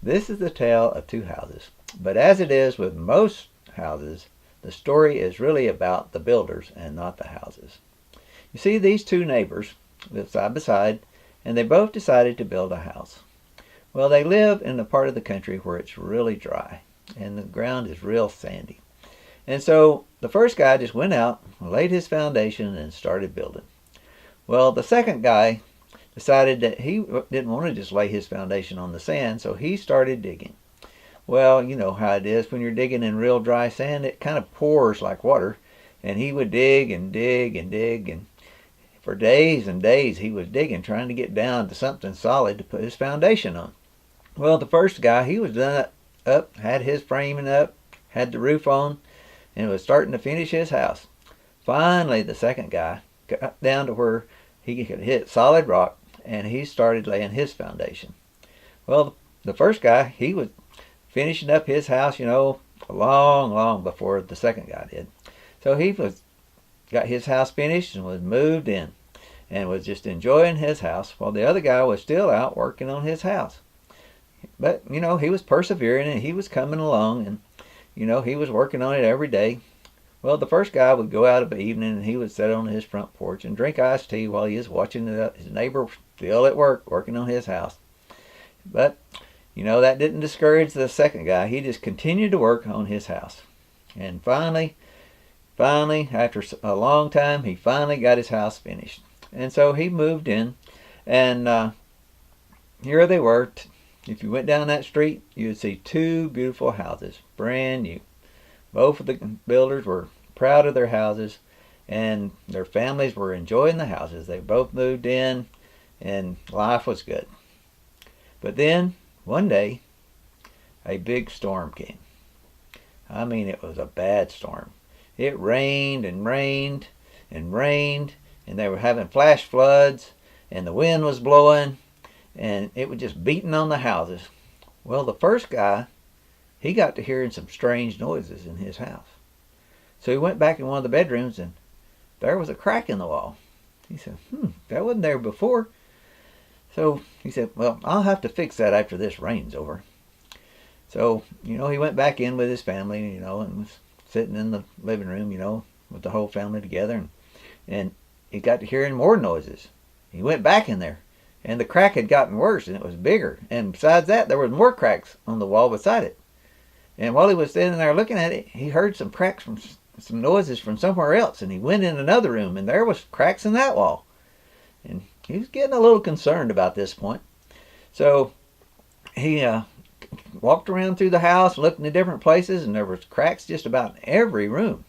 This is the tale of two houses. But as it is with most houses, the story is really about the builders and not the houses. You see, these two neighbors live side by side, and they both decided to build a house. Well, they live in the part of the country where it's really dry, and the ground is real sandy. And so the first guy just went out, laid his foundation, and started building. Well, the second guy decided that he didn't want to just lay his foundation on the sand, so he started digging. Well, you know how it is when you're digging in real dry sand, it kind of pours like water, and he would dig and dig and dig, and for days and days he was digging, trying to get down to something solid to put his foundation on. Well, the first guy, he was done up, had his framing up, had the roof on, and was starting to finish his house. Finally, the second guy got down to where he could hit solid rock, and he started laying his foundation. Well, the first guy, he was finishing up his house, long before the second guy did. So he got his house finished and was moved in and was just enjoying his house while the other guy was still out working on his house. But, he was persevering and he was coming along and, he was working on it every day. Well, the first guy would go out of the evening and he would sit on his front porch and drink iced tea while he was watching his neighbor still at work working on his house. But, that didn't discourage the second guy. He just continued to work on his house. And finally, after a long time, he finally got his house finished. And so he moved in, and here they were. If you went down that street, you would see two beautiful houses, brand new. Both of the builders were proud of their houses, and their families were enjoying the houses. They both moved in, and life was good. But then, one day, a big storm came. I mean, it was a bad storm. It rained and rained and rained, and they were having flash floods, and the wind was blowing, and it was just beating on the houses. Well, the first guy, he got to hearing some strange noises in his house. So he went back in one of the bedrooms, and there was a crack in the wall. He said, that wasn't there before. So he said, well, I'll have to fix that after this rain's over. So, he went back in with his family, and was sitting in the living room, with the whole family together. And he got to hearing more noises. He went back in there, and the crack had gotten worse, and it was bigger. And besides that, there was more cracks on the wall beside it. And while he was standing there looking at it, he heard some cracks from some noises from somewhere else. And he went in another room, and there was cracks in that wall. And he was getting a little concerned about this point. So he walked around through the house, looked in the different places, and there was cracks just about in every room.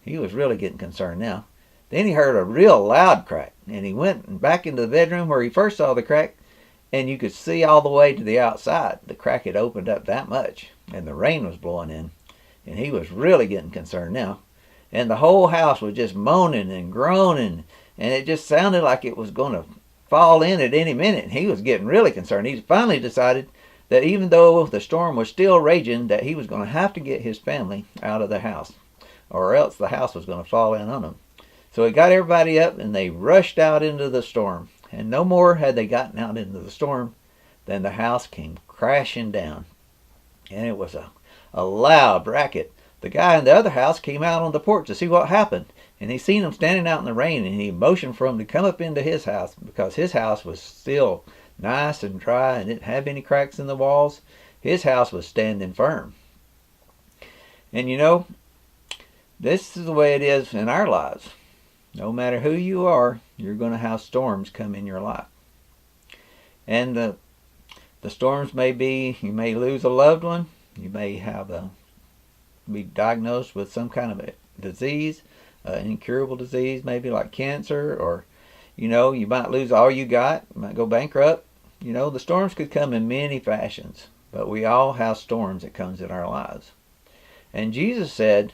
He was really getting concerned now. Then he heard a real loud crack, and he went back into the bedroom where he first saw the crack, and you could see all the way to the outside. The crack had opened up that much, and the rain was blowing in, and he was really getting concerned now. And the whole house was just moaning and groaning, and it just sounded like it was going to fall in at any minute, and he was getting really concerned. He finally decided that even though the storm was still raging, that he was going to have to get his family out of the house, or else the house was going to fall in on them. So he got everybody up, and they rushed out into the storm. And no more had they gotten out into the storm than the house came crashing down. And it was a loud racket. The guy in the other house came out on the porch to see what happened. And he seen him standing out in the rain, and he motioned for him to come up into his house, because his house was still nice and dry and didn't have any cracks in the walls. His house was standing firm. And this is the way it is in our lives. No matter who you are, you're going to have storms come in your life. And the storms may be, you may lose a loved one, you may be diagnosed with some kind of a disease, an incurable disease, maybe like cancer, or, you might lose all you got, you might go bankrupt. The storms could come in many fashions, but we all have storms that comes in our lives. And Jesus said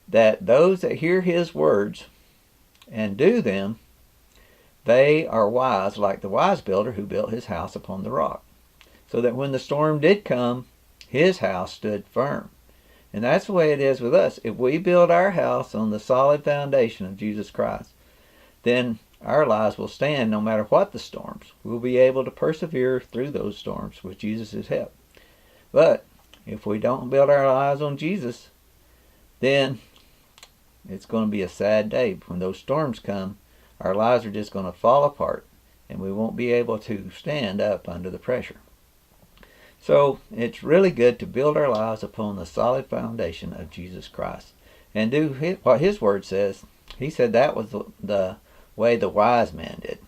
that those that hear his words and do them, they are wise, like the wise builder who built his house upon the rock. So that when the storm did come, his house stood firm. And that's the way it is with us. If we build our house on the solid foundation of Jesus Christ, then our lives will stand no matter what the storms. We'll be able to persevere through those storms with Jesus' help. But if we don't build our lives on Jesus, then it's going to be a sad day. When those storms come, our lives are just going to fall apart, and we won't be able to stand up under the pressure. So it's really good to build our lives upon the solid foundation of Jesus Christ and do what His Word says. He said that was the way the wise man did.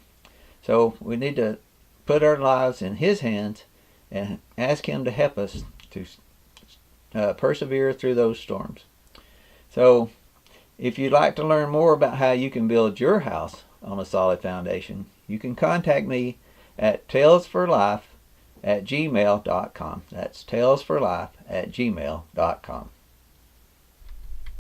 So we need to put our lives in His hands and ask Him to help us to persevere through those storms. So if you'd like to learn more about how you can build your house on a solid foundation, you can contact me at talesforlife@gmail.com. That's talesforlife@gmail.com.